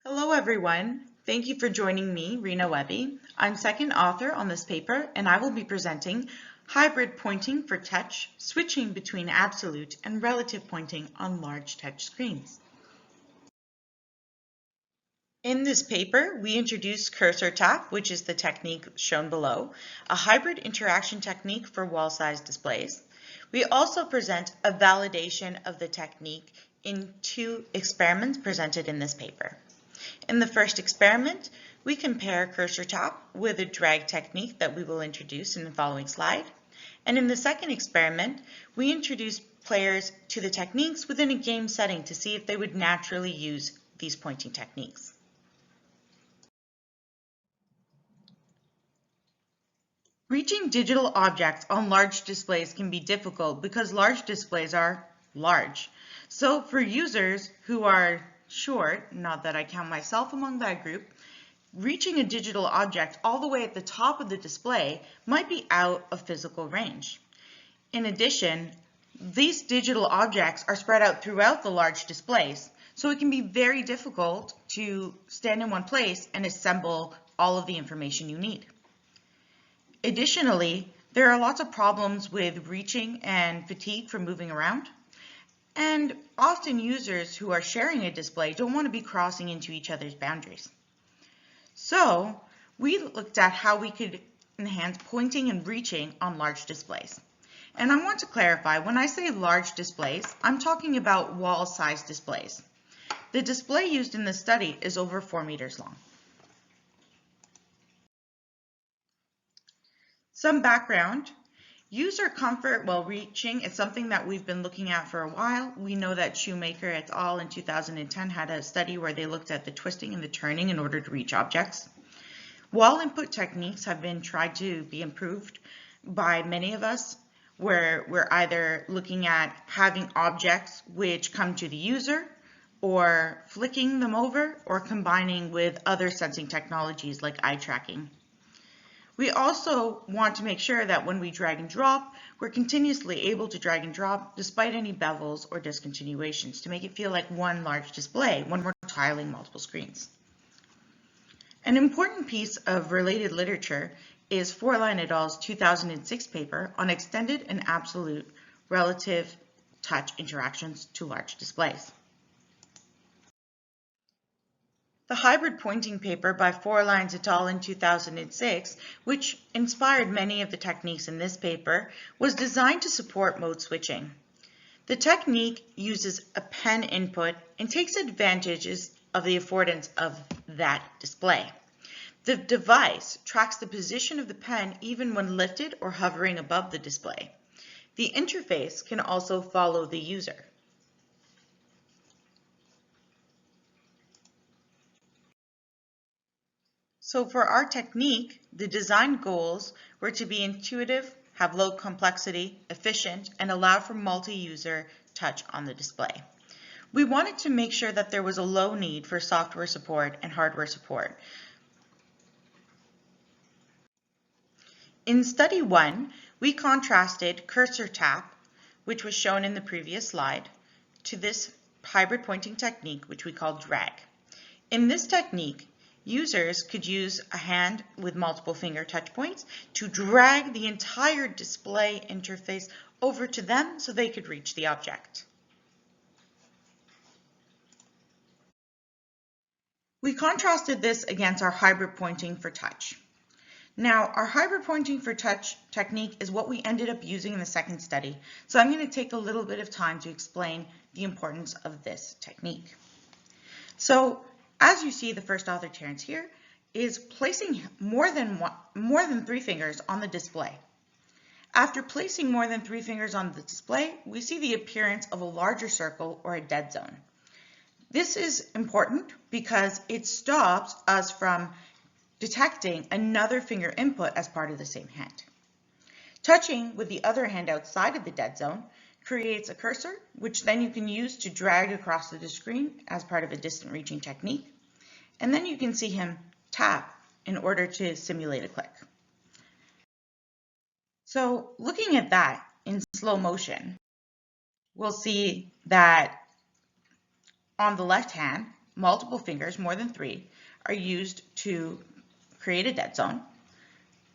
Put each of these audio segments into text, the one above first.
Hello everyone. Thank you for joining me, Rina Wehbe. I'm second author on this paper and I will be presenting hybrid pointing for touch, switching between absolute and relative pointing on large touch screens. In this paper, we introduce cursor tap, which is the technique shown below, a hybrid interaction technique for wall-sized displays. We also present a validation of the technique in two experiments presented in this paper. In the first experiment, we compare cursor tap with a drag technique that we will introduce in the following slide. And in the second experiment, we introduce players to the techniques within a game setting to see if they would naturally use these pointing techniques. Reaching digital objects on large displays can be difficult because large displays are large. So for users who are short, not that I count myself among that group, reaching a digital object all the way at the top of the display might be out of physical range. In addition, these digital objects are spread out throughout the large displays, so it can be very difficult to stand in one place and assemble all of the information you need. Additionally, there are lots of problems with reaching and fatigue from moving around. And often users who are sharing a display don't want to be crossing into each other's boundaries. So we looked at how we could enhance pointing and reaching on large displays. And I want to clarify, when I say large displays, I'm talking about wall-sized displays. The display used in this study is over 4 meters long. Some background. User comfort while reaching is something that we've been looking at for a while. We know that Shoemaker et al. In 2010 had a study where they looked at the twisting and the turning in order to reach objects. Wall input techniques have been tried to be improved by many of us, where we're either looking at having objects which come to the user, or flicking them over, or combining with other sensing technologies like eye tracking. We also want to make sure that when we drag and drop, we're continuously able to drag and drop despite any bevels or discontinuations to make it feel like one large display when we're tiling multiple screens. An important piece of related literature is Forline et al.'s 2006 paper on extended and absolute relative touch interactions to large displays. The hybrid pointing paper by Forline et al. In 2006, which inspired many of the techniques in this paper, was designed to support mode switching. The technique uses a pen input and takes advantages of the affordance of that display. The device tracks the position of the pen even when lifted or hovering above the display. The interface can also follow the user. So for our technique, the design goals were to be intuitive, have low complexity, efficient, and allow for multi-user touch on the display. We wanted to make sure that there was a low need for software support and hardware support. In study 1, we contrasted cursor tap, which was shown in the previous slide, to this hybrid pointing technique, which we call drag. In this technique, users could use a hand with multiple finger touch points to drag the entire display interface over to them so they could reach the object. We contrasted this against our hybrid pointing for touch. Now, our hybrid pointing for touch technique is what we ended up using in the second study, so I'm going to take a little bit of time to explain the importance of this technique. So, as you see, the first author, Terence, here is placing more than 3 fingers on the display. After placing more than 3 fingers on the display, we see the appearance of a larger circle or a dead zone. This is important because it stops us from detecting another finger input as part of the same hand. Touching with the other hand outside of the dead zone creates a cursor, which then you can use to drag across the screen as part of a distant reaching technique. And then you can see him tap in order to simulate a click. So looking at that in slow motion, we'll see that on the left hand, multiple fingers, more than 3, are used to create a dead zone.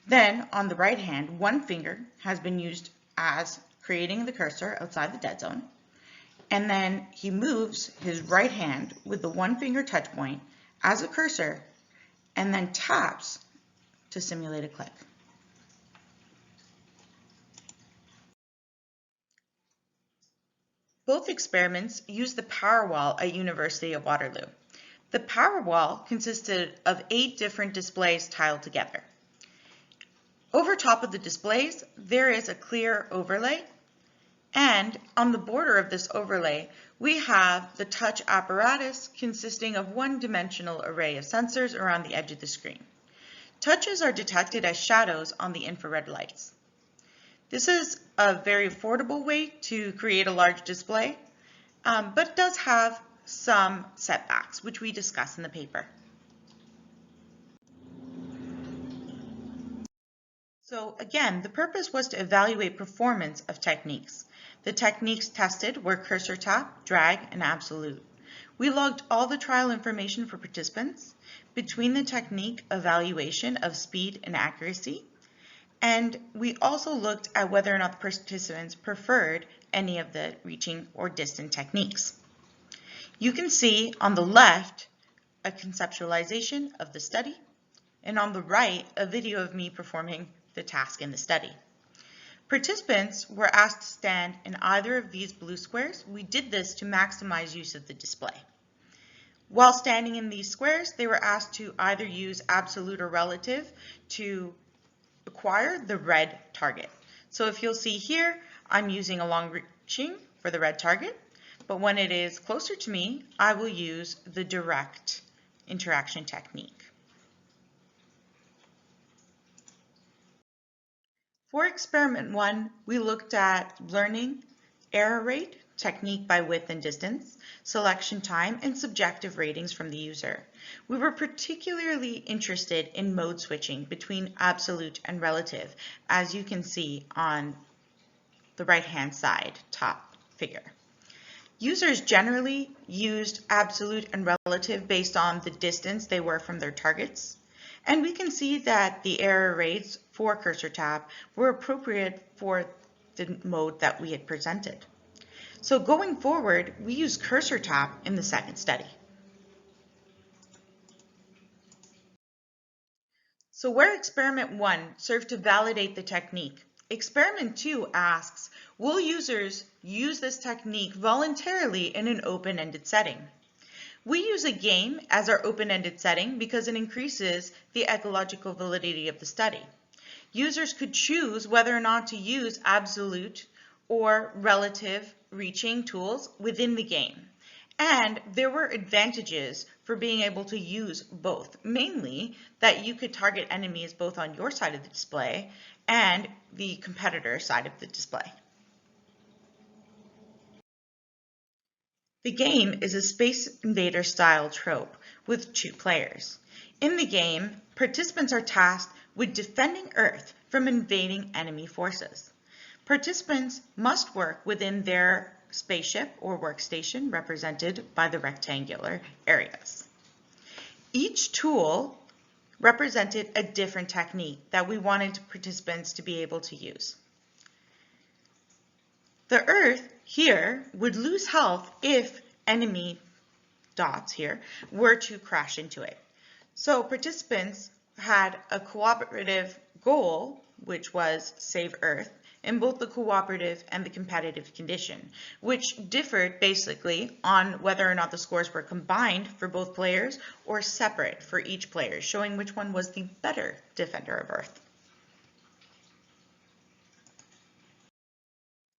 Then on the right hand, one finger has been used as creating the cursor outside the dead zone. And then he moves his right hand with the one finger touch point as a cursor and then taps to simulate a click. Both experiments used the power wall at University of Waterloo. The power wall consisted of 8 different displays tiled together. Over top of the displays, there is a clear overlay, and on the border of this overlay, we have the touch apparatus consisting of one-dimensional array of sensors around the edge of the screen. Touches are detected as shadows on the infrared lights. This is a very affordable way to create a large display, but does have some setbacks, which we discuss in the paper. So again, the purpose was to evaluate performance of techniques. The techniques tested were cursor tap, drag, and absolute. We logged all the trial information for participants between the technique evaluation of speed and accuracy, and we also looked at whether or not the participants preferred any of the reaching or distant techniques. You can see on the left a conceptualization of the study, and on the right a video of me performing the task in the study. Participants were asked to stand in either of these blue squares. We did this to maximize use of the display. While standing in these squares, they were asked to either use absolute or relative to acquire the red target. So if you'll see here, I'm using a long reaching for the red target, but when it is closer to me, I will use the direct interaction technique. For experiment 1, we looked at learning, error rate, technique by width and distance, selection time, and subjective ratings from the user. We were particularly interested in mode switching between absolute and relative, as you can see on the right-hand side top figure. Users generally used absolute and relative based on the distance they were from their targets. And we can see that the error rates for cursor tap were appropriate for the mode that we had presented. So going forward, we use cursor tap in the second study. So where experiment 1 served to validate the technique, experiment 2 asks, will users use this technique voluntarily in an open-ended setting? We use a game as our open-ended setting because it increases the ecological validity of the study. Users could choose whether or not to use absolute or relative reaching tools within the game. And there were advantages for being able to use both, mainly that you could target enemies both on your side of the display and the competitor side of the display. The game is a Space Invader style trope with 2 players. In the game, participants are tasked with defending Earth from invading enemy forces. Participants must work within their spaceship or workstation represented by the rectangular areas. Each tool represented a different technique that we wanted participants to be able to use. The Earth here would lose health if enemy dots here were to crash into it. So participants had a cooperative goal, which was save Earth, in both the cooperative and the competitive condition, which differed basically on whether or not the scores were combined for both players or separate for each player, showing which one was the better defender of Earth.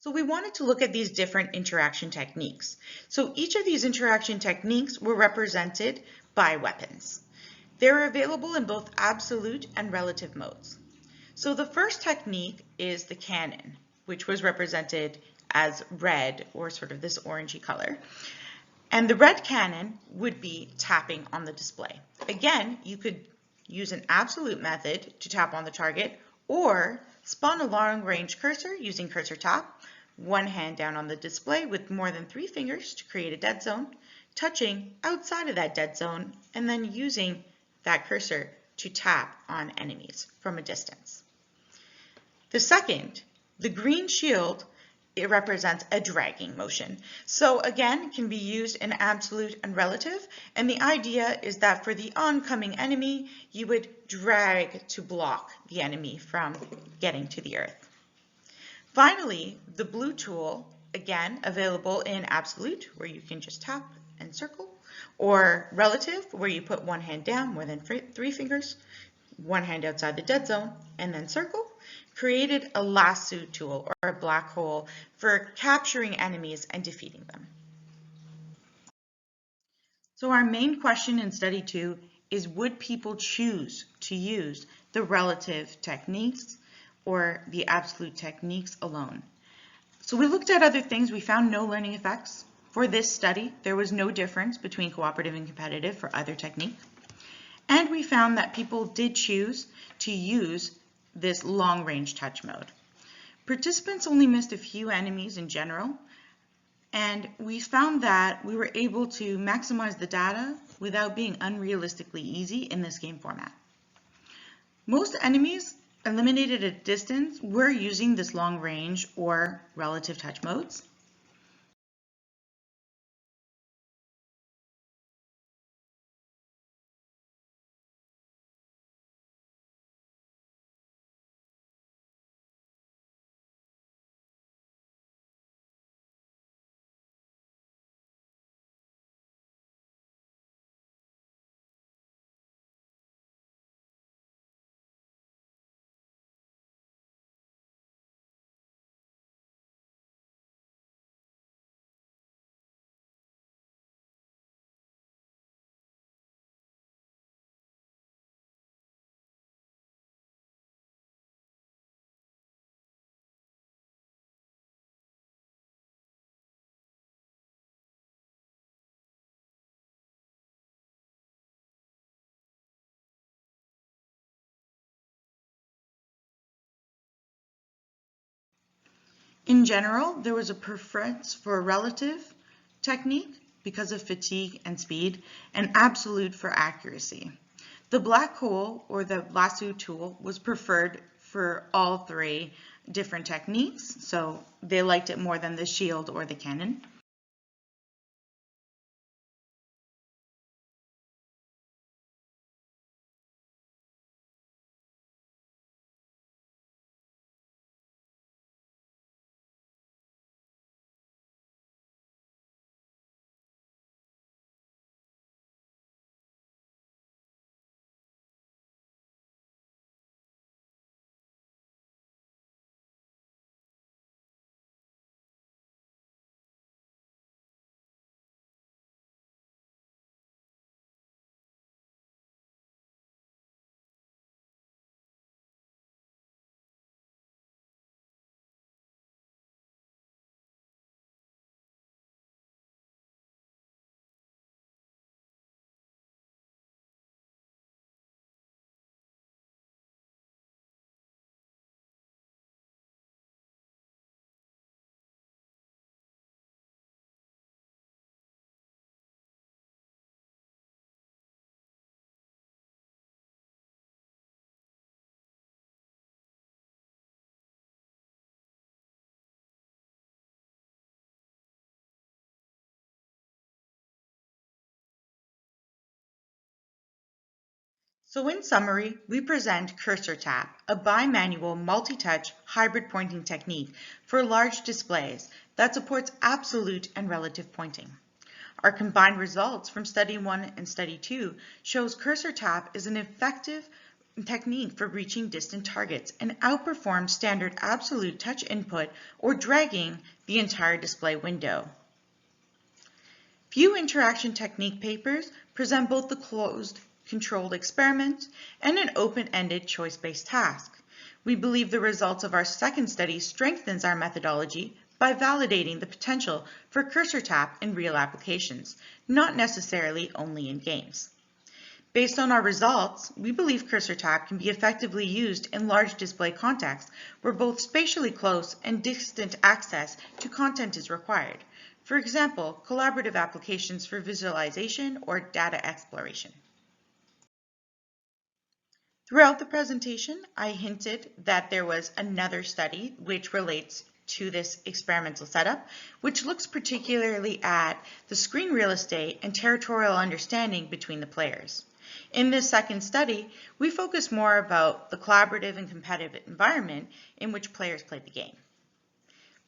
So we wanted to look at these different interaction techniques. So each of these interaction techniques were represented by weapons. They're available in both absolute and relative modes. So the first technique is the cannon, which was represented as red or sort of this orangey color. And the red cannon would be tapping on the display. Again, you could use an absolute method to tap on the target or spawn a long-range cursor using cursor tap, one hand down on the display with more than 3 fingers to create a dead zone, touching outside of that dead zone, and then using that cursor to tap on enemies from a distance. The second, the green shield, it represents a dragging motion. So again, it can be used in absolute and relative, and the idea is that for the oncoming enemy, you would drag to block the enemy from getting to the earth. Finally, the blue tool, again, available in absolute, where you can just tap and circle, or relative, where you put one hand down, more than 3 fingers, one hand outside the dead zone, and then circle, created a lasso tool or a black hole for capturing enemies and defeating them. So our main question in study 2 is, would people choose to use the relative techniques or the absolute techniques alone? So we looked at other things. We found no learning effects. For this study, there was no difference between cooperative and competitive for either technique. And we found that people did choose to use this long-range touch mode. Participants only missed a few enemies in general, and we found that we were able to maximize the data without being unrealistically easy in this game format. Most enemies eliminated at distance were using this long-range or relative touch modes. In general, there was a preference for a relative technique because of fatigue and speed, and absolute for accuracy. The black hole or the lasso tool was preferred for all 3 different techniques, so they liked it more than the shield or the cannon. So in summary, we present cursor tap, a bimanual multi-touch hybrid pointing technique for large displays that supports absolute and relative pointing. Our combined results from study 1 and study 2 shows cursor tap is an effective technique for reaching distant targets and outperforms standard absolute touch input or dragging the entire display window. Few interaction technique papers present both the closed controlled experiment and an open-ended choice-based task. We believe the results of our second study strengthens our methodology by validating the potential for cursor tap in real applications, not necessarily only in games. Based on our results, we believe cursor tap can be effectively used in large display contexts where both spatially close and distant access to content is required. For example, collaborative applications for visualization or data exploration. Throughout the presentation, I hinted that there was another study which relates to this experimental setup, which looks particularly at the screen real estate and territorial understanding between the players. In this second study, we focus more about the collaborative and competitive environment in which players play the game.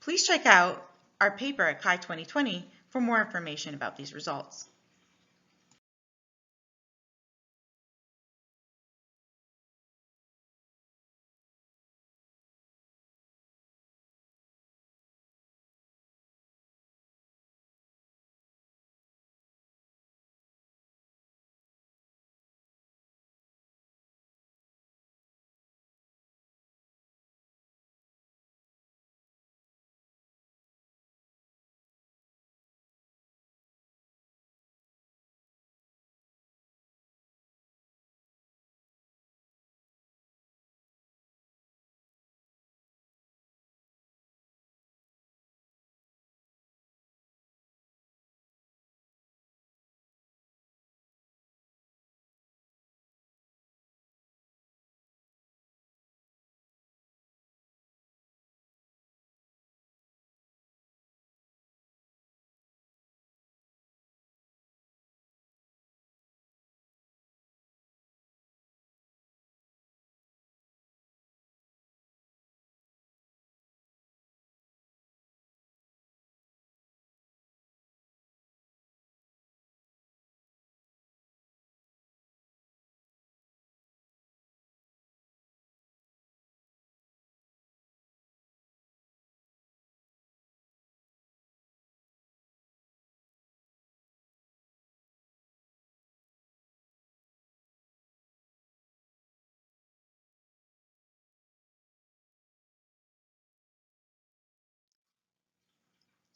Please check out our paper at CHI 2020 for more information about these results.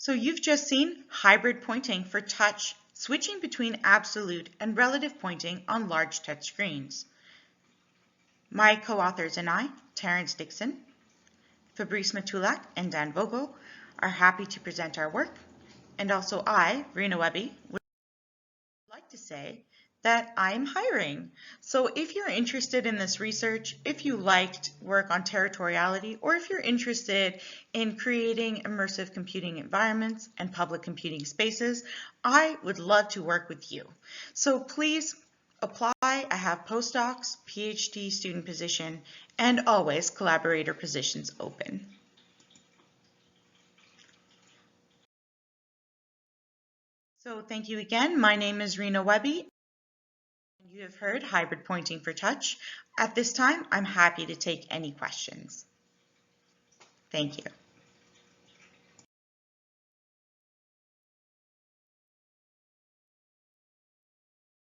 So you've just seen hybrid pointing for touch, switching between absolute and relative pointing on large touch screens. My co-authors and I, Terence, Dickson, Fabrice, Matulic, and Dan Vogel, are happy to present our work. And also I, Rina Wehbe, would like to say that I'm hiring. So if you're interested in this research, if you liked work on territoriality, or if you're interested in creating immersive computing environments and public computing spaces, I would love to work with you. So please apply. I have postdocs, PhD student position, and always collaborator positions open. So thank you again. My name is Rina Wehbe. You have heard hybrid pointing for touch. At this time, I'm happy to take any questions. Thank you.